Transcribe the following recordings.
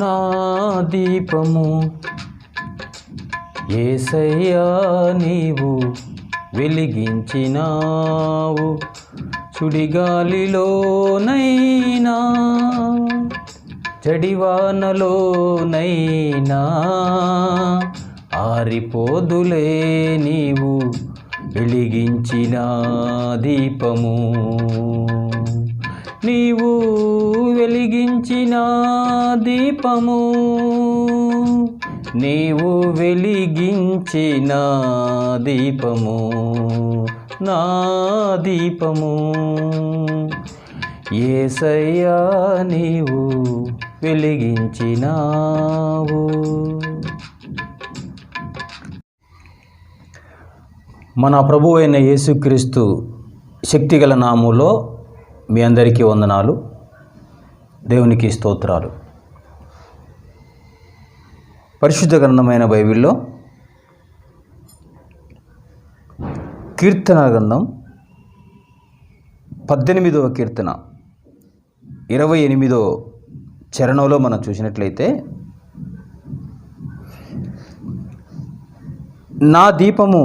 నా దీపము. యేసయ్యా నీవు వెలిగించినావు, సుడిగాలిలోనైనా జడివానలోనైనా ఆరిపోదులే నీవు వెలిగించిన దీపము. నీవు వెలిగించిన దీపము, నీవు వెలిగించిన దీపము, నా దీపము. యేసయ్యా నీవు వెలిగించినావు. మన ప్రభువు అయిన యేసుక్రీస్తు శక్తిగల నామములో మీ అందరికీ వందనాలు, దేవునికి స్తోత్రాలు. పరిశుద్ధ గ్రంథమైన బైబిల్లో కీర్తన గ్రంథం 18వ కీర్తన 28వ చరణంలో మనం చూసినట్లయితే, నా దీపము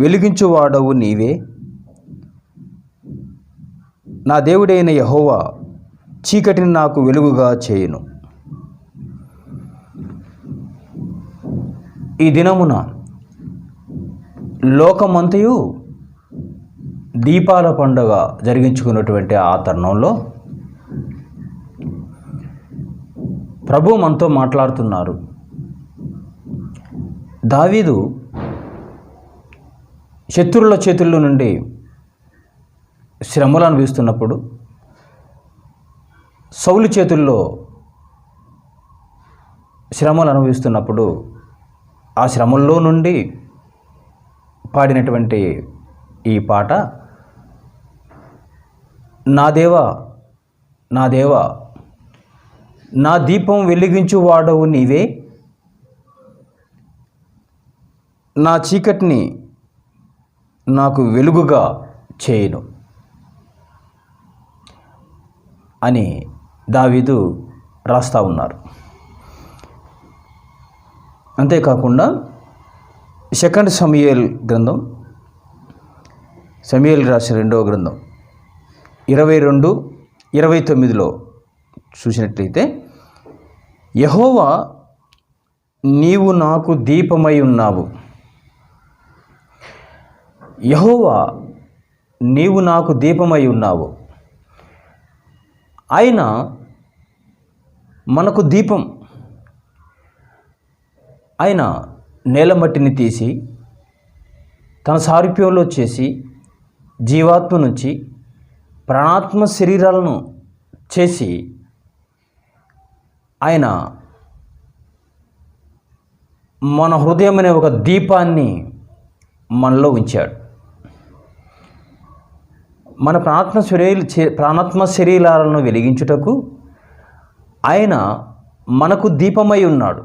వెలిగించువాడవు నీవే, నా దేవుడైన యెహోవా చీకటిని నాకు వెలుగుగా చేయును. ఈ దినమున లోకమంతయు దీపాల పండుగ జరిగించుకున్నటువంటి ఆ తరుణంలో ప్రభు మనతో మాట్లాడుతున్నారు. దావీదు శత్రువుల చేతుల్లో నుండి శ్రమలు అనుభవిస్తున్నప్పుడు, సౌలు చేతుల్లో శ్రమలు అనుభవిస్తున్నప్పుడు, ఆ శ్రమల్లో నుండి పాడినటువంటి ఈ పాట, నా దేవా నా దేవా నా దీపం వెలిగించువాడవు నీవే, నా చీకటిని నాకు వెలుగుగా చేయును అని దావీదు రాస్తా ఉన్నారు. అంతేకాకుండా 2 సమూయేలు గ్రంథం, సమూయేలు రాసిన 2వ గ్రంథం 22:29లో చూసినట్లయితే, యెహోవా నీవు నాకు దీపమై ఉన్నావు, యెహోవా నీవు నాకు దీపమై ఉన్నావు. ఆయన మనకు దీపం. ఆయన నేలమట్టిని తీసి తన సారూప్యంలో చేసి జీవాత్మ నుంచి ప్రాణాత్మ శరీరాలను చేసి ఆయన మన హృదయం అనే ఒక దీపాన్ని మనలో ఉంచాడు. మన ప్రాణాత్మ శరీరాలను వెలిగించుటకు ఆయన మనకు దీపమై ఉన్నాడు.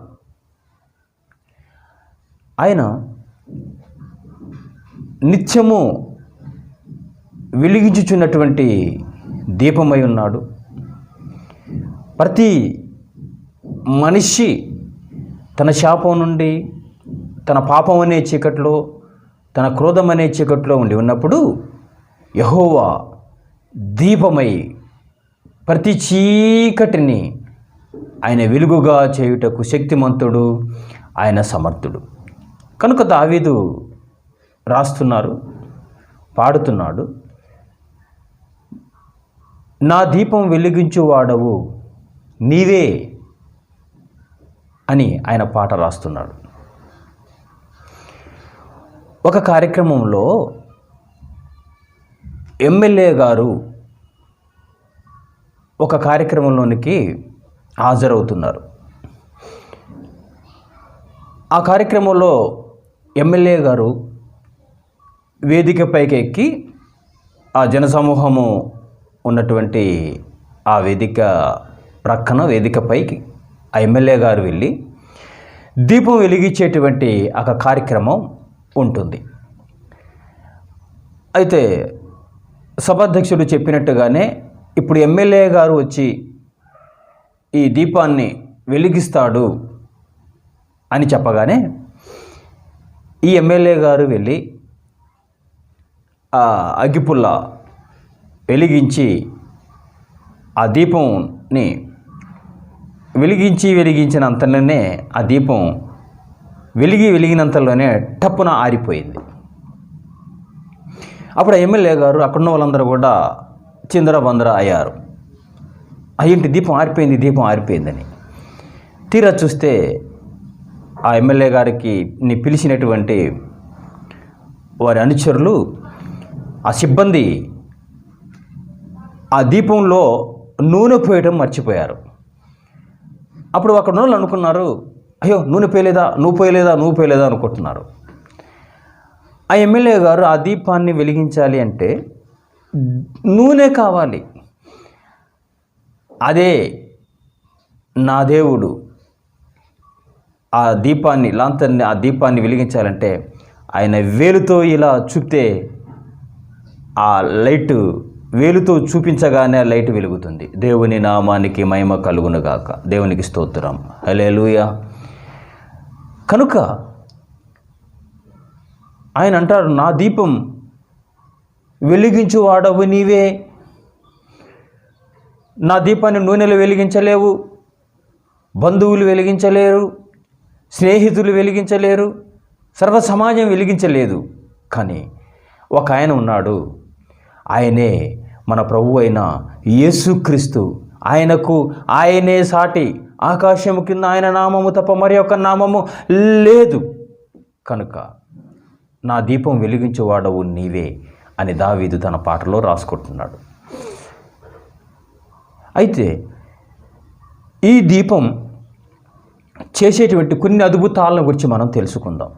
ఆయన నిత్యము వెలిగించుచున్నటువంటి దీపమై ఉన్నాడు. ప్రతి మనిషి తన శాపం నుండి, తన పాపం అనే చీకట్లో, తన క్రోధం అనే చీకట్లో ఉండి ఉన్నప్పుడు యెహోవా దీపమై ప్రతి చీకటిని ఆయన వెలుగుగా చేయుటకు శక్తిమంతుడు, ఆయన సమర్థుడు. కనుక దావీదు రాస్తున్నారు, పాడుతున్నాడు, నా దీపం వెలిగించువాడవు నీవే అని ఆయన పాట రాస్తున్నాడు. ఒక కార్యక్రమంలో ఎమ్మెల్యే గారు ఒక కార్యక్రమంలోనికి హాజరవుతున్నారు. ఆ కార్యక్రమంలో ఎమ్మెల్యే గారు వేదికపైకి ఎక్కి ఆ జనసమూహము ఉన్నటువంటి ఆ వేదిక ప్రక్కన వేదికపైకి ఆ ఎమ్మెల్యే గారు వెళ్ళి దీపం వెలిగించేటువంటి ఒక కార్యక్రమం ఉంటుంది. అయితే సభాధ్యక్షుడు చెప్పినట్టుగానే ఇప్పుడు ఎమ్మెల్యే గారు వచ్చి ఈ దీపాన్ని వెలిగిస్తాడు అని చెప్పగానే ఈ ఎమ్మెల్యే గారు వెళ్ళి ఆ అగ్గిపుల్ల వెలిగించి ఆ దీపంని వెలిగించినంతలోనే ఆ దీపం వెలిగినంతలోనే టప్పున ఆరిపోయింది. అప్పుడు ఎమ్మెల్యే గారు అక్కడున్న వాళ్ళందరూ కూడా చిందరబందర అయ్యారు. అయ్యింటి దీపం ఆరిపోయిందని. తీరా చూస్తే ఆ ఎమ్మెల్యే గారికి పిలిచినటువంటి వారి అనుచరులు, ఆ సిబ్బంది ఆ దీపంలో నూనె పోయడం మర్చిపోయారు. అప్పుడు అక్కడ ఉన్న వాళ్ళు అనుకున్నారు, అయ్యో నూనె పోయలేదా అనుకుంటున్నారు. ఆ ఎమ్మెల్యే గారు ఆ దీపాన్ని వెలిగించాలి అంటే నూనె కావాలి. అదే నా దేవుడు ఆ దీపాన్ని వెలిగించాలంటే ఆయన వేలుతో ఇలా చూపితే ఆ లైట్ వేలుతో చూపించగానే ఆ లైట్ వెలుగుతుంది. దేవుని నామానికి మహిమ కలుగునుగాక. దేవునికి స్తోత్రం. హల్లెలూయా. కనుక ఆయన అంటారు, నా దీపం వెలిగించువాడవు నీవే. నా దీపాన్ని నూనెలు వెలిగించలేవు, బంధువులు వెలిగించలేరు, స్నేహితులు వెలిగించలేరు, సర్వ సమాజం వెలిగించలేదు. కానీ ఒక ఆయన ఉన్నాడు, ఆయనే మన ప్రభువు అయిన యేసుక్రీస్తు. ఆయనే సాటి. ఆకాశము కింద ఆయన నామము తప్ప మరి ఒక నామము లేదు. కనుక నా దీపం వెలిగించేవాడవు నీవే అని దావీదు తన పాటలో రాసుకుంటున్నాడు. అయితే ఈ దీపం చేసేటువంటి కొన్ని అద్భుతాలను గురించి మనం తెలుసుకుందాం.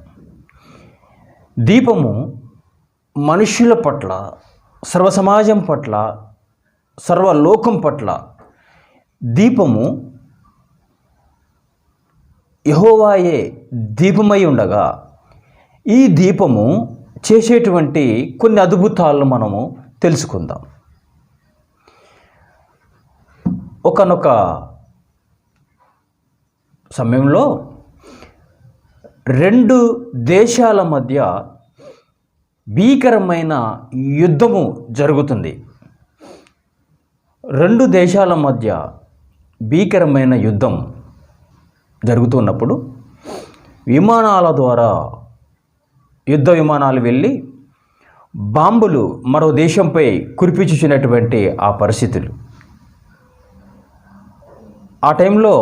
దీపము మనుషుల పట్ల, సర్వ సమాజం పట్ల, సర్వలోకం పట్ల దీపము యెహోవాయే దీపమై ఉండగా, ఈ దీపము చేసేటువంటి కొన్ని అద్భుతాలను మనము తెలుసుకుందాం. ఒకానొక సమయంలో 2 దేశాల మధ్య భీకరమైన యుద్ధము జరుగుతుంది. 2 దేశాల మధ్య భీకరమైన యుద్ధం జరుగుతున్నప్పుడు విమానాల ద్వారా, యుద్ధ విమానాలు వెళ్ళి బాంబులు మరో దేశంపై కురిపించినటువంటి ఆ పరిస్థితులు. ఆ టైంలో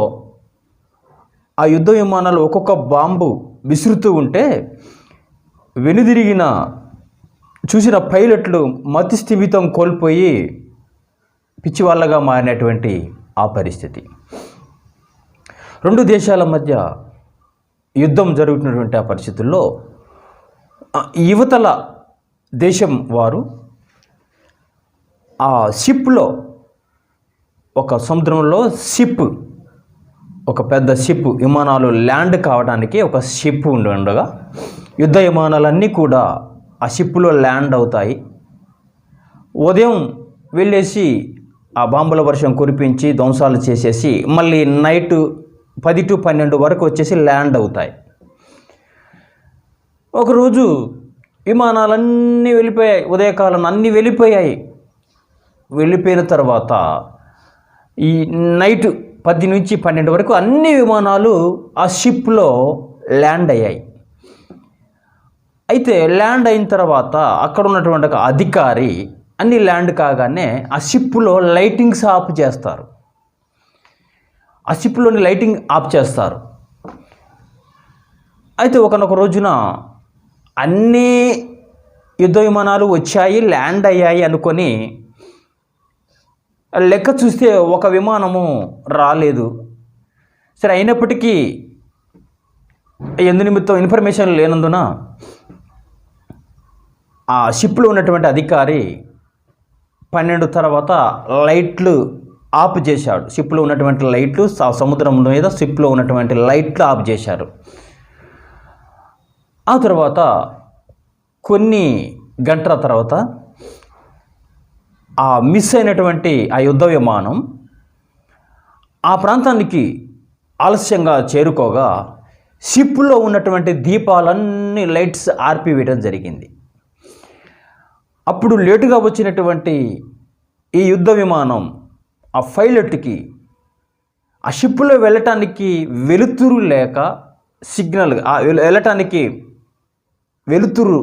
ఆ యుద్ధ విమానాలు ఒక్కొక్క బాంబు విసురుతూ ఉంటే వెనుదిరిగిన చూసిన పైలట్లు మతి స్థిమితం కోల్పోయి పిచ్చివాళ్ళగా మారినటువంటి ఆ పరిస్థితి. 2 దేశాల మధ్య యుద్ధం జరుగుతున్నటువంటి ఆ పరిస్థితుల్లో యువతల దేశం వారు ఆ షిప్లో, ఒక సముద్రంలో షిప్, ఒక పెద్ద షిప్, విమానాలు ల్యాండ్ కావడానికి ఒక షిప్ ఉండగా యుద్ధ విమానాలన్నీ కూడా ఆ షిప్లో ల్యాండ్ అవుతాయి. ఉదయం వెళ్ళేసి ఆ బాంబుల వర్షం కురిపించి ధ్వంసాలు చేసేసి మళ్ళీ నైట్ 10 to 12 వరకు వచ్చేసి ల్యాండ్ అవుతాయి. ఒకరోజు విమానాలన్నీ వెళ్ళిపోయాయి, ఉదయకాలం అన్నీ వెళ్ళిపోయాయి. వెళ్ళిపోయిన తర్వాత ఈ నైట్ 10 నుంచి 12 వరకు అన్ని విమానాలు ఆ షిప్లో ల్యాండ్ అయ్యాయి. అయితే ల్యాండ్ అయిన తర్వాత అక్కడ ఉన్నటువంటి ఒక అధికారి అన్ని ల్యాండ్ కాగానే ఆ షిప్లో లైటింగ్స్ ఆఫ్ చేస్తారు. ఆ షిప్లోని లైటింగ్ ఆఫ్ చేస్తారు. అయితే ఒకనొక రోజున అన్ని యుద్ధ విమానాలు వచ్చాయి, ల్యాండ్ అయ్యాయి అనుకొని లెక్క చూస్తే ఒక విమానము రాలేదు. సరే, అయినప్పటికీ ఎందు నిమిత్తం ఇన్ఫర్మేషన్ లేనందున ఆ షిప్లో ఉన్నటువంటి అధికారి 12 తర్వాత లైట్లు ఆఫ్ చేశాడు. షిప్లో ఉన్నటువంటి లైట్లు, సముద్రం మీద షిప్లో ఉన్నటువంటి లైట్లు ఆఫ్ చేశారు. ఆ తర్వాత కొన్ని గంటల తర్వాత ఆ మిస్ అయినటువంటి ఆ యుద్ధ విమానం ఆ ప్రాంతానికి ఆలస్యంగా చేరుకోగా షిప్లో ఉన్నటువంటి దీపాలన్నీ లైట్స్ ఆర్పివేయడం జరిగింది. అప్పుడు లేటుగా వచ్చినటువంటి ఈ యుద్ధ విమానం ఆ పైలట్కి ఆ షిప్లో వెళ్ళటానికి వెలుతురు లేక సిగ్నల్ వెళ్ళటానికి వెలుతురు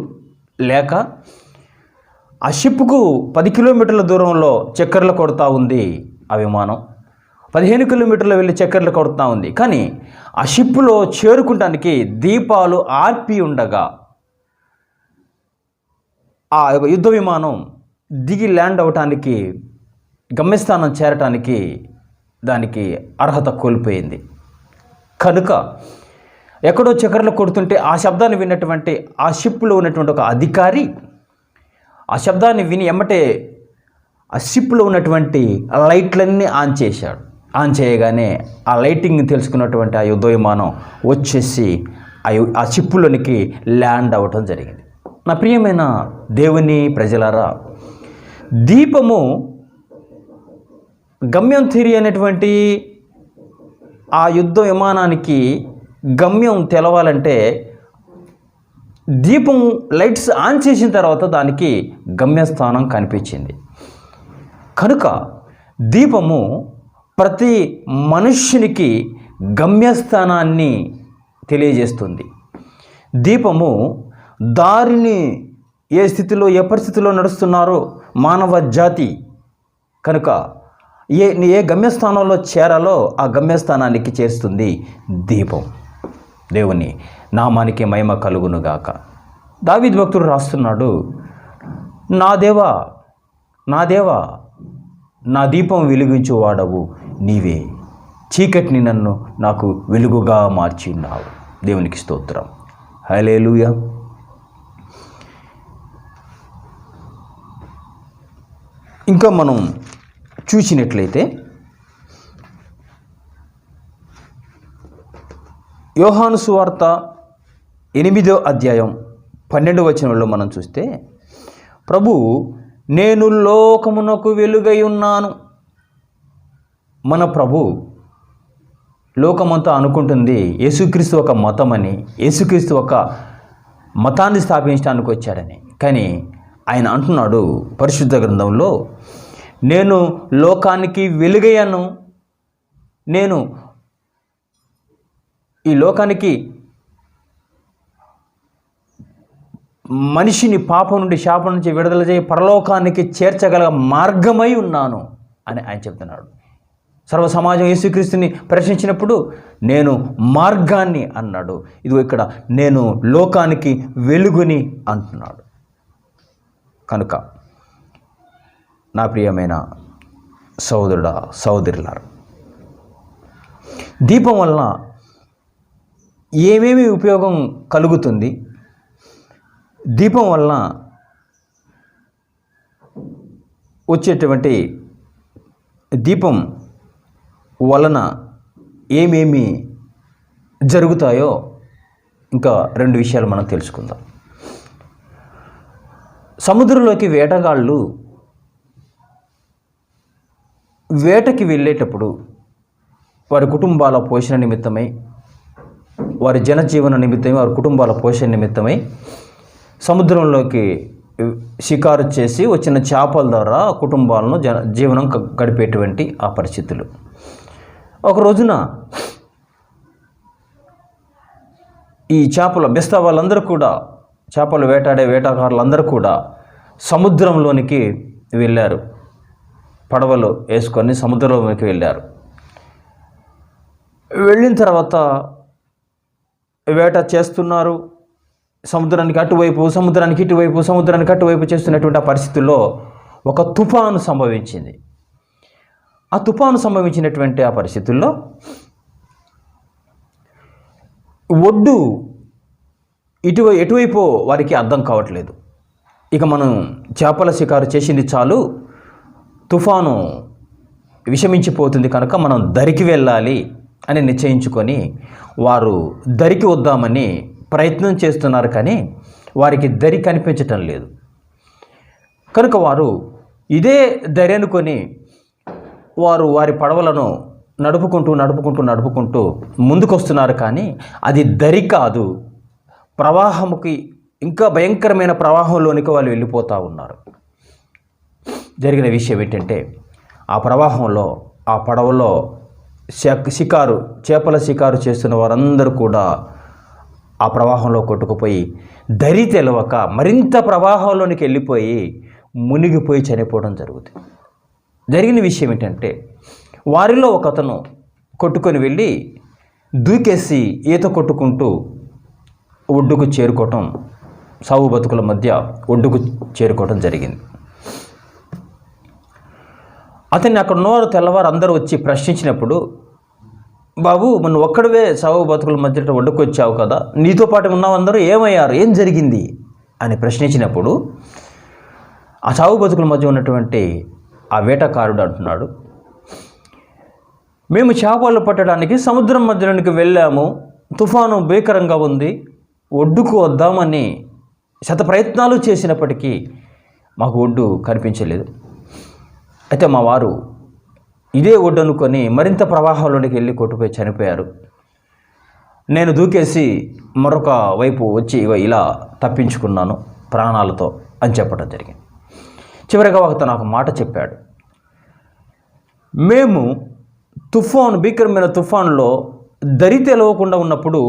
లేక ఆ షిప్కు 10 కిలోమీటర్ల దూరంలో చక్కర్లు కొడుతూ ఉంది. ఆ విమానం 15 కిలోమీటర్లు వెళ్ళి చక్కర్లు కొడుతూ ఉంది. కానీ ఆ షిప్లో చేరుకుంటానికి దీపాలు ఆర్పి ఉండగా ఆ యుద్ధ విమానం దిగి ల్యాండ్ అవటానికి, గమ్యస్థానం చేరటానికి దానికి అర్హత కోల్పోయింది. కనుక ఎక్కడో చక్కర్లు కొడుతుంటే ఆ శబ్దాన్ని విన్నటువంటి ఆ షిప్లో ఉన్నటువంటి ఒక అధికారి ఆ శబ్దాన్ని విని ఎమ్మటే ఆ షిప్లో ఉన్నటువంటి లైట్లన్నీ ఆన్ చేశాడు. ఆన్ చేయగానే ఆ లైటింగ్ తెలుసుకున్నటువంటి ఆ యుద్ధ విమానం వచ్చేసి ఆ షిప్లోనికి ల్యాండ్ అవ్వటం జరిగింది. నా ప్రియమైన దేవుని ప్రజలారా, దీపము గమ్యం తెలియనటువంటి ఆ యుద్ధ విమానానికి గమ్యం తెలవాలంటే దీపం లైట్స్ ఆన్ చేసిన తర్వాత దానికి గమ్యస్థానం కనిపించింది. కనుక దీపము ప్రతి మనుష్యునికి గమ్యస్థానాన్ని తెలియజేస్తుంది. దీపము దారిని ఏ స్థితిలో ఏ పరిస్థితిలో నడుస్తున్నారో మానవ జాతి కనుక ఏ గమ్యస్థానంలో చేరాలో ఆ గమ్యస్థానానికి చేస్తుంది దీపం. దేవుని నామానికి మహిమ కలుగునుగాక. దావీదు భక్తుడు రాస్తున్నాడు, నా దేవా నా దేవా నా దీపం వెలిగించువాడవు నీవే, చీకటిని నన్ను నాకు వెలుగుగా మార్చిన్నావు. దేవునికి స్తోత్రం. హల్లెలూయా. ఇంకా మనం చూసినట్లయితే యోహాను సువార్త 8వ అధ్యాయం 12వ వచనంలో మనం చూస్తే ప్రభు నేను లోకమునకు వెలుగై ఉన్నాను. మన ప్రభు లోకమంతా అనుకుంటుంది యేసుక్రీస్తు ఒక మతమని, యేసుక్రీస్తు ఒక మతాన్ని స్థాపించడానికి వచ్చాడని. కానీ ఆయన అంటున్నాడు పరిశుద్ధ గ్రంథంలో, నేను లోకానికి వెలుగయ్యాను, నేను ఈ లోకానికి మనిషిని పాపం నుండి శాపం నుంచి విడుదల చేయి పరలోకానికి చేర్చగల మార్గమై ఉన్నాను అని ఆయన చెప్తున్నాడు. సర్వ సమాజం యేసుక్రీస్తుని ప్రశ్నించినప్పుడు నేను మార్గాన్ని అన్నాడు. ఇది ఇక్కడ నేను లోకానికి వెలుగుని అంటున్నాడు. కనుక నా ప్రియమైన సోదరుడా సోదరులారా, దీపం వలన ఏమేమి ఉపయోగం కలుగుతుంది, దీపం వలన వచ్చేటువంటి దీపం వలన ఏమేమి జరుగుతాయో ఇంకా 2 విషయాలు మనం తెలుసుకుందాం. సముద్రంలోకి వేటగాళ్ళు వేటకి వెళ్ళేటప్పుడు వారి కుటుంబాల పోషణ నిమిత్తమై, వారి జనజీవన నిమిత్తమై, వారి కుటుంబాల పోషణ నిమిత్తమై సముద్రంలోకి షికారు చేసి వచ్చిన చేపల ద్వారా కుటుంబాలను జీవనం గడిపేటువంటి ఆ పరిస్థితులు. ఒక రోజున ఈ చేపల బెస్తా వాళ్ళందరూ కూడా, చేపలు వేటాడే వేటగారులందరూ కూడా సముద్రంలోనికి వెళ్ళారు. పడవలు వేసుకొని సముద్రంలోకి వెళ్ళారు. వెళ్ళిన తర్వాత వేట చేస్తున్నారు. సముద్రానికి అటువైపు, సముద్రానికి ఇటువైపు, సముద్రానికి అటువైపు చేస్తున్నటువంటి ఆ పరిస్థితుల్లో ఒక తుఫాను సంభవించింది. ఆ తుఫాను సంభవించినటువంటి ఆ పరిస్థితుల్లో ఒడ్డు ఎటువైపు వారికి అర్థం కావట్లేదు. ఇక మనం చేపల షికారు చేసింది చాలు, తుఫాను విషమించిపోతుంది కనుక మనం దరికి వెళ్ళాలి అని నిశ్చయించుకొని వారు దరికి వద్దామని ప్రయత్నం చేస్తున్నారు. కానీ వారికి దరి కనిపించటం లేదు. కనుక వారు ఇదే దరి అనుకొని వారు వారి పడవలను నడుపుకుంటూ ముందుకు వస్తున్నారు, కానీ అది దరి కాదు. ప్రవాహముకి ఇంకా భయంకరమైన ప్రవాహంలోనికి వాళ్ళు వెళ్ళిపోతూ ఉన్నారు. జరిగిన విషయం ఏంటంటే, ఆ ప్రవాహంలో ఆ పడవలో చేపల షికారు చేస్తున్న వారందరూ కూడా ఆ ప్రవాహంలో కొట్టుకుపోయి దరి తెలవక మరింత ప్రవాహంలోనికి వెళ్ళిపోయి మునిగిపోయి చనిపోవడం జరుగుతుంది. జరిగిన విషయం ఏంటంటే, వారిలో ఒక అతను కొట్టుకొని వెళ్ళి దూకేసి ఈత కొట్టుకుంటూ ఒడ్డుకు చేరుకోవటం, సావు బతుకుల మధ్య ఒడ్డుకు చేరుకోవటం జరిగింది. అతన్ని అక్కడ ఉన్నవారు తెల్లవారు అందరూ వచ్చి ప్రశ్నించినప్పుడు, బాబు మనం ఒక్కడవే సావు బతుకుల మధ్య ఒడ్డుకు వచ్చావు కదా, నీతో పాటు ఉన్నవందరూ ఏమయ్యారు, ఏం జరిగింది అని ప్రశ్నించినప్పుడు, ఆ సావు బతుకుల మధ్య ఉన్నటువంటి ఆ వేటకారుడు అంటున్నాడు, మేము చేపలు పట్టడానికి సముద్రం మధ్యలోనికి వెళ్ళాము, తుఫాను భీకరంగా ఉంది, ఒడ్డుకు వద్దామని శత ప్రయత్నాలు చేసినప్పటికీ మాకు ఒడ్డు కనిపించలేదు. అయితే మా వారు ఇదే ఒడ్డు అనుకొని మరింత ప్రవాహంలోనికి వెళ్ళి కొట్టుపోయి చనిపోయారు. నేను దూకేసి మరొక వైపు వచ్చి ఇలా తప్పించుకున్నాను ప్రాణాలతో అని చెప్పడం జరిగింది. చివరిగా ఒకతను నాకు మాట చెప్పాడు, మేము భీకరమైన తుఫాన్లో దరి తెలవకుండా ఉన్నప్పుడు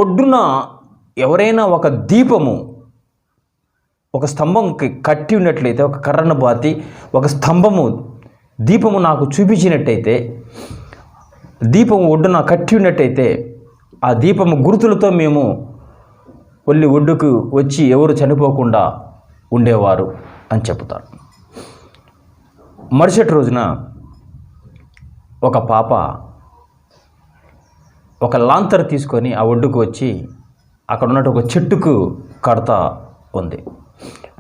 ఒడ్డున ఎవరైనా ఒక దీపము ఒక స్తంభంకి కట్టి ఉన్నట్లయితే, ఒక కర్రను బాతి ఒక దీపము నాకు చూపించినట్టయితే, దీపము ఒడ్డున కట్టి ఉన్నట్టయితే, ఆ దీపము గుర్తులతో మేము ఒడ్డుకు వచ్చి ఎవరు చనిపోకుండా ఉండేవారు అని చెప్తారు. మరుసటి రోజున ఒక పాప ఒక లాంతర్ తీసుకొని ఆ ఒడ్డుకు వచ్చి అక్కడ ఉన్నట్టు ఒక చెట్టుకు కడతా ఉంది.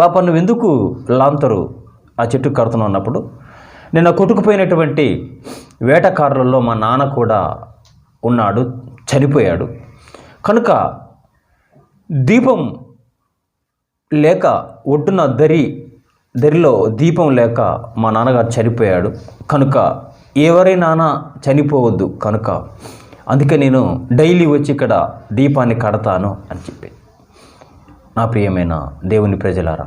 పాప నువ్వు ఎందుకు లాంతరు ఆ చెట్టుకు కడుతున్నావు అన్నప్పుడు, నేను కొట్టుకుపోయినటువంటి వేటకారులలో మా నాన్న కూడా ఉన్నాడు, చనిపోయాడు, కనుక దీపం లేక ఒడ్డున దరిలో దీపం లేక మా నాన్నగారు చనిపోయాడు, కనుక ఎవరైనా చనిపోవద్దు, కనుక అందుకే నేను డైలీ వచ్చి ఇక్కడ దీపాన్ని కడతాను అని చెప్పి. నా ప్రియమైన దేవుని ప్రజలారా,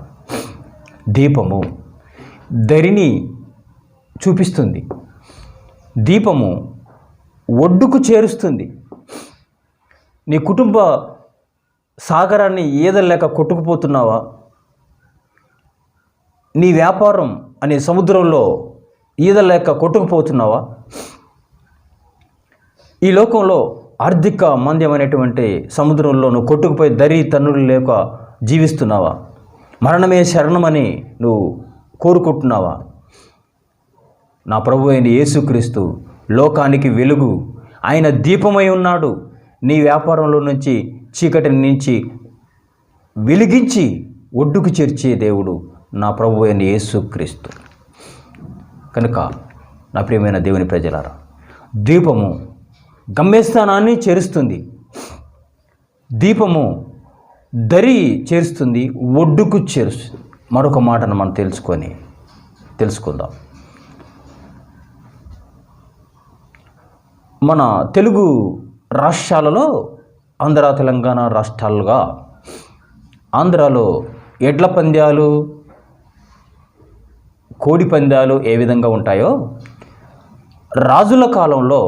దీపము దరిని చూపిస్తుంది, దీపము ఒడ్డుకు చేరుస్తుంది. నీ కుటుంబ సాగరాన్ని ఈదలేక కొట్టుకుపోతున్నావా? నీ వ్యాపారం అనే సముద్రంలో ఈదలేక కొట్టుకుపోతున్నావా? ఈ లోకంలో ఆర్థిక మాంద్యమైనటువంటి సముద్రంలో నువ్వు కొట్టుకుపోయి దరి తన్నులు లేక జీవిస్తున్నావా? మరణమే శరణమని నువ్వు కోరుకుంటున్నావా? నా ప్రభు అయిన యేసుక్రీస్తు లోకానికి వెలుగు, ఆయన దీపమై ఉన్నాడు. నీ వ్యాపారంలో నుంచి చీకటిని నుంచి వెలిగించి ఒడ్డుకు చేర్చే దేవుడు నా ప్రభు అయిన యేసుక్రీస్తు. కనుక నా ప్రియమైన దేవుని ప్రజలారా, దీపము గమ్యస్థానాన్ని చేరుస్తుంది, దీపము దరి చేరుస్తుంది, ఒడ్డుకు చేరుస్తుంది. మరొక మాటను మనం తెలుసుకుందాం. మన తెలుగు రాష్ట్రాలలో ఆంధ్ర తెలంగాణ రాష్ట్రాలుగా, ఆంధ్రాలో ఎడ్ల పందాలు, కోడి పందాలు ఏ విధంగా ఉంటాయో, రాజుల కాలంలో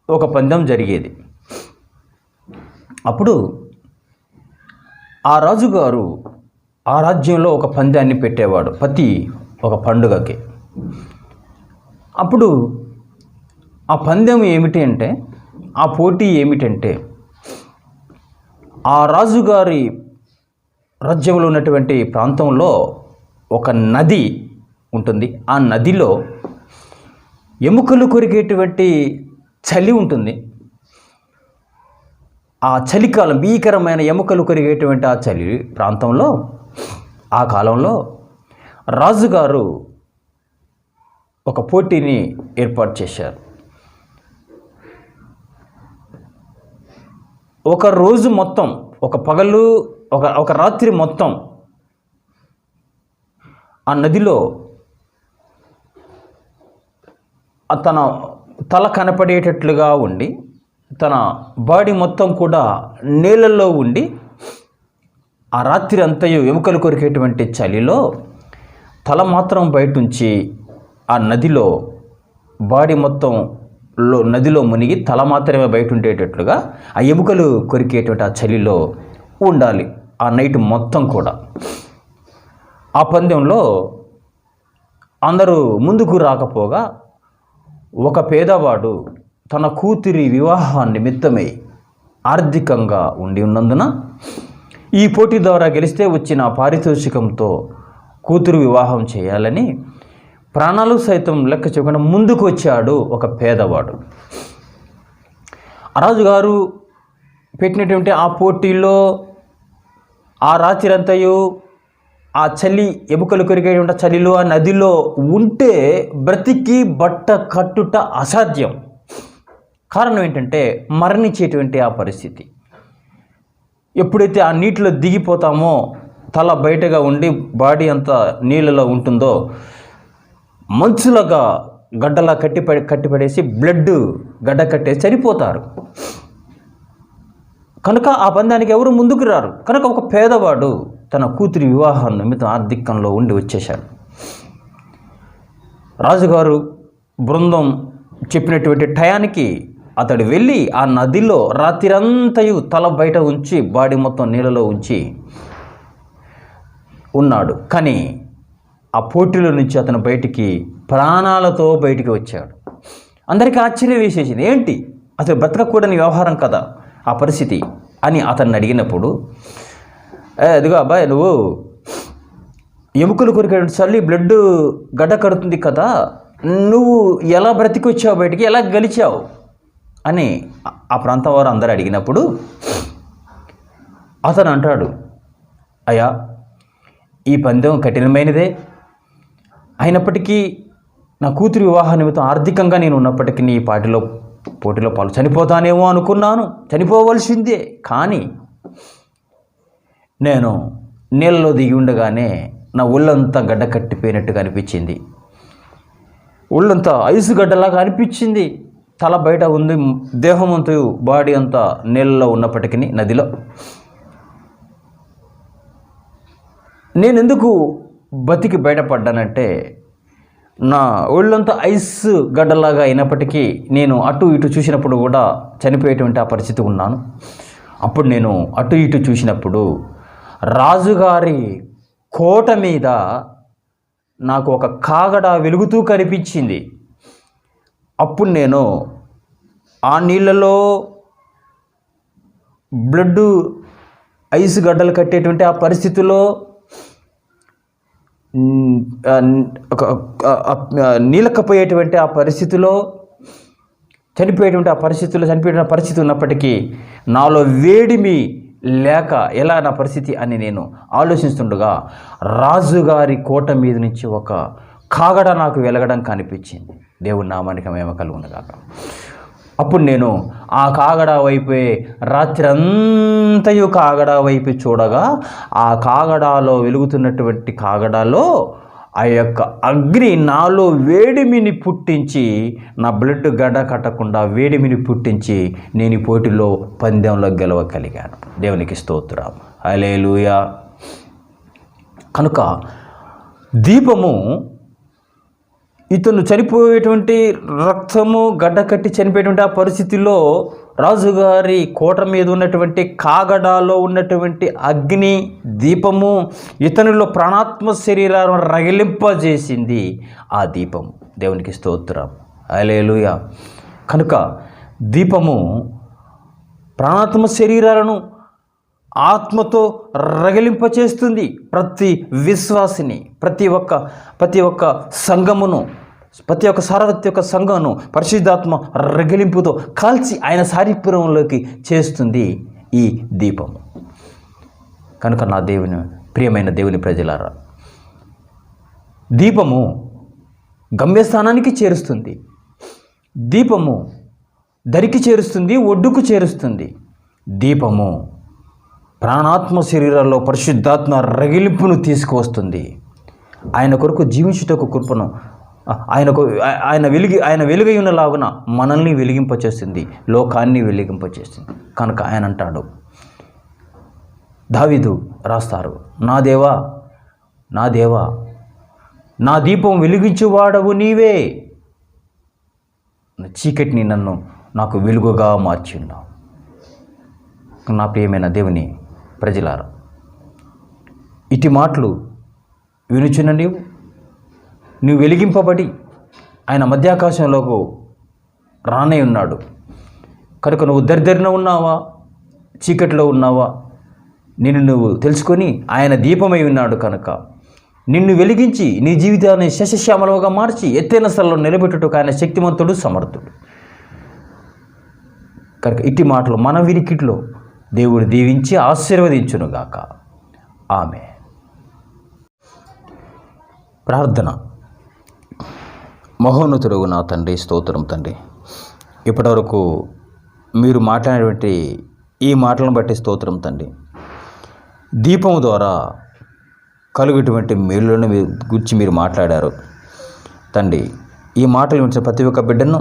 ఒక పందెం జరిగేది. అప్పుడు ఆ రాజుగారు ఆ రాజ్యంలో ఒక పందాన్ని పెట్టేవాడు ప్రతి ఒక పండుగకి. అప్పుడు ఆ పందెం ఏమిటి అంటే, ఆ పోటీ ఏమిటంటే, ఆ రాజుగారి రాజ్యంలో ఉన్నటువంటి ప్రాంతంలో ఒక నది ఉంటుంది. ఆ నదిలో ఎముకలు కొరికేటువంటి చలి ఉంటుంది. ఆ చలికాలం, భీకరమైన ఎముకలు కొరిగేటువంటి ఆ చలి ప్రాంతంలో, ఆ కాలంలో రాజుగారు ఒక పోటీని ఏర్పాటు చేశారు. ఒక రోజు మొత్తం, ఒక పగలు, ఒక రాత్రి మొత్తం ఆ నదిలో తన తల కనపడేటట్లుగా ఉండి తన బాడీ మొత్తం కూడా నీళ్ళల్లో ఉండి ఆ రాత్రి అంతయు ఎముకలు కొరికేటువంటి చలిలో తల మాత్రం బయటుంచి ఆ నదిలో బాడీ మొత్తం నదిలో మునిగి తల మాత్రమే బయట ఉండేటట్లుగా ఆ ఎముకలు కొరికేటువంటి ఆ చలిలో ఉండాలి ఆ నైట్ మొత్తం కూడా. ఆ పందెంలో అందరూ ముందుకు రాకపోగా ఒక పేదవాడు తన కూతురి వివాహం నిమిత్తమై ఆర్థికంగా ఉండి ఉన్నందున ఈ పోటీ ద్వారా గెలిస్తే వచ్చిన పారితోషికంతో కూతురు వివాహం చేయాలని ప్రాణాలు సైతం లెక్క చేయకుండా ముందుకు వచ్చాడు ఒక పేదవాడు. రాజుగారు పెట్టినటువంటి ఆ పోటీలో ఆ రాత్రి అంతయు ఆ చలి ఎముకలు కొరికేటువంటి చలిలో ఆ నదిలో ఉంటే బ్రతికి బట్ట కట్టుట అసాధ్యం. కారణం ఏంటంటే మరణించేటువంటి ఆ పరిస్థితి. ఎప్పుడైతే ఆ నీటిలో దిగిపోతామో తల బయటగా ఉండి బాడీ అంతా నీళ్ళలో ఉంటుందో మంచులాగా గడ్డలా కట్టిపడేసి బ్లడ్ గడ్డ కట్టేసి చనిపోతారు. కనుక ఆ పందానికి ఎవరు ముందుకు రారు. కనుక ఒక పేదవాడు తన కూతురి వివాహం నిమిత్తం ఆర్థికంలో ఉండి వచ్చేశాడు. రాజుగారు బృందం చెప్పినటువంటి టయానికి అతడు వెళ్ళి ఆ నదిలో రాత్రిరంతయు తల బయట ఉంచి బాడీ మొత్తం నీళ్ళలో ఉంచి ఉన్నాడు. కానీ ఆ పోటీలో నుంచి అతను ప్రాణాలతో బయటికి వచ్చాడు. అందరికీ ఆశ్చర్యం వేసేసింది. ఏంటి అసలు బ్రతకకూడని వ్యవహారం కదా ఆ పరిస్థితి అని అతన్ని అడిగినప్పుడు, అదిగో అబ్బాయి, నువ్వు ఎముకలు కొరికే చల్లి బ్లడ్ గడ్డ కడుతుంది కదా, నువ్వు ఎలా బ్రతికి వచ్చావు, బయటికి ఎలా గెలిచావు అని ఆ ప్రాంతం వారు అందరూ అడిగినప్పుడు అతను అంటాడు, అయ్యా, ఈ పందెం కఠినమైనదే, అయినప్పటికీ నా కూతురి వివాహ నిమిత్తం ఆర్థికంగా నేను ఉన్నప్పటికీ ఈ పోటీలో చనిపోతానేమో అనుకున్నాను, చనిపోవలసిందే. కానీ నేను నీళ్ళలో దిగి ఉండగానే నా ఒళ్ళంతా గడ్డ కట్టిపోయినట్టుగా అనిపించింది, ఒళ్ళంతా ఐసు గడ్డలాగా అనిపించింది. తల బయట ఉంది, దేహం అంతా బాడీ అంతా నీళ్ళలో ఉన్నప్పటికీ నదిలో. నేను ఎందుకు బతికి బయటపడ్డానంటే నా ఒళ్ళంతా ఐస్ గడ్డలాగా అయినప్పటికీ నేను అటు ఇటు చూసినప్పుడు కూడా చనిపోయేటువంటి ఆ పరిస్థితి ఉన్నాను. అప్పుడు నేను అటు ఇటు చూసినప్పుడు రాజుగారి కోట మీద నాకు ఒక కాగడ వెలుగుతూ కనిపించింది. అప్పుడు నేను ఆ నీళ్ళలో బ్లడ్ ఐస్ గడ్డలు కట్టేటువంటి ఆ పరిస్థితిలో నీలకపోయేటువంటి ఆ పరిస్థితిలో చనిపోయేటువంటి పరిస్థితి ఉన్నప్పటికీ నాలో వేడిమి లేక ఎలా నా పరిస్థితి అని నేను ఆలోచిస్తుండగా రాజుగారి కోట మీద నుంచి ఒక కాగడ నాకు వెలగడం కనిపించింది. దేవుని నామానికి మహిమ కలుగునుగాక. అప్పుడు నేను ఆ కాగడ వైపే రాత్రి అంతయు కాగడ వైపు చూడగా ఆ కాగడాలో వెలుగుతున్నటువంటి కాగడాలో ఆ యొక్క అగ్ని నాలో వేడిమిని పుట్టించి నా బ్లడ్ గడ్డ కట్టకుండా వేడిమిని పుట్టించి నేను ఈ పోటీలో పందెంలో గెలవగలిగాను. దేవునికి స్తోత్రం, హల్లెలూయా. కనుక దీపము ఇతను చనిపోయేటువంటి రక్తము గడ్డ కట్టి చనిపోయేటువంటి ఆ పరిస్థితిలో రాజుగారి కోట మీద ఉన్నటువంటి కాగడాలో ఉన్నటువంటి అగ్ని దీపము ఇతనిలో ప్రాణాత్మ శరీరాలను రగిలింపజేసింది ఆ దీపము. దేవునికి స్తోత్రం, హల్లెలూయా. కనుక దీపము ప్రాణాత్మ శరీరాలను ఆత్మతో రగిలింపచేస్తుంది. ప్రతి విశ్వాసిని, ప్రతి ఒక్క సంఘమును, ప్రతి ఒక్క సార్వత్రిక యొక్క సంఘమును పరిశుద్ధాత్మ రగిలింపుతో కాల్చి ఆయన సారీపురంలోకి చేస్తుంది ఈ దీపము. కనుక నా ప్రియమైన దేవుని ప్రజలారా, దీపము గమ్యస్థానానికి చేరుస్తుంది, దీపము దరికి చేరుస్తుంది, ఒడ్డుకు చేరుస్తుంది. దీపము ప్రాణాత్మ శరీరాల్లో పరిశుద్ధాత్మ రగిలింపును తీసుకువస్తుంది. ఆయన కొరకు జీవించుటకు కృపను ఆయన వెలుగై ఉన్నలాగున మనల్ని వెలిగింపచేస్తుంది, లోకాన్ని వెలిగింపచేస్తుంది. కనుక ఆయన అంటాడు, దావీదు రాస్తారు, నా దేవా నా దేవా నా దీపం వెలిగించువాడవు నీవే, చీకటిని నాకు వెలుగుగా మార్చున్నావు. నా ప్రియమైన దేవుని ప్రజలారా, ఇటు మాటలు వినుచున్న నువ్వు వెలిగింపబడి ఆయన మధ్యాకాశంలోకి రానే ఉన్నాడు. కనుక నువ్వు దరిద్రన ఉన్నావా, చీకటిలో ఉన్నావా, నిన్ను నువ్వు తెలుసుకొని ఆయన దీపమై ఉన్నాడు. కనుక నిన్ను వెలిగించి నీ జీవితాన్ని శశశ్యామలుగా మార్చి ఎత్తైన స్థలంలో నిలబెట్టుటకు ఆయన శక్తిమంతుడు, సమర్థుడు. కనుక ఇట్టి మాటలు మన వినికిట్లో దేవుడు దీవించి ఆశీర్వదించునుగాక. ఆమె ప్రార్థన. మహోన్నతుడు నా తండ్రి, స్తోత్రం తండ్రి, ఇప్పటివరకు మీరు మాట్లాడినటువంటి ఈ మాటలను బట్టి స్తోత్రం తండ్రి. దీపం ద్వారా కలుగుటువంటి మేలులను గురించి మీరు మాట్లాడారు తండ్రి. ఈ మాటలు వింటున్న ప్రతి ఒక్క బిడ్డను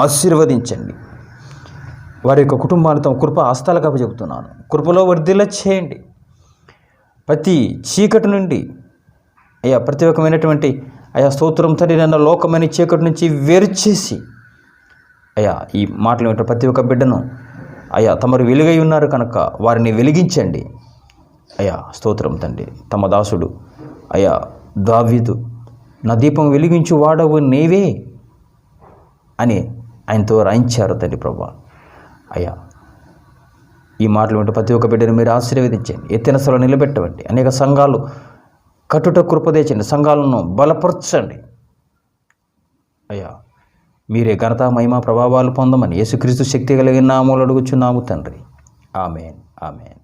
ఆశీర్వదించండి. వారి యొక్క కుటుంబాలతో కృప హస్తాలుగా చెబుతున్నాను. కృపలో వర్ధిల్ల చేయండి. ప్రతి చీకటి నుండి అయ్యా, ప్రతి ఒక్కమైనటువంటి అయ్యా స్తోత్రం తండ్రి, నన్ను లోకమైన చీకటి నుంచి వేరు చేసి అయ్యా, ఈ మాటలు వింటున్న ప్రతి ఒక్క బిడ్డను అయ్యా తమరు వెలుగై ఉన్నారు కనుక వారిని వెలిగించండి. అయ్యా స్తోత్రం తండ్రి. తమ దాసుడు అయ్యా దావీదు, నా దీపం వెలిగించు వాడవు నీవే అని ఆయనతో రాయించారు తండ్రి ప్రభువా. అయ్యా, ఈ మాటలు వింటే ప్రతి ఒక్క బిడ్డను మీరు ఆశీర్వదించండి, ఎత్తైన స్థలంలో నిలబెట్టండి. అనేక సంఘాలు కట్టుట కృపదేచండి, సంఘాలను బలపరచండి. అయ్యా, మీరే ఘనత మహిమ ప్రభావాలు పొందమని యేసుక్రీస్తు శక్తి కలిగిన నామములో అడుగుచున్నాము తండ్రి. ఆమేన్, ఆమేన్.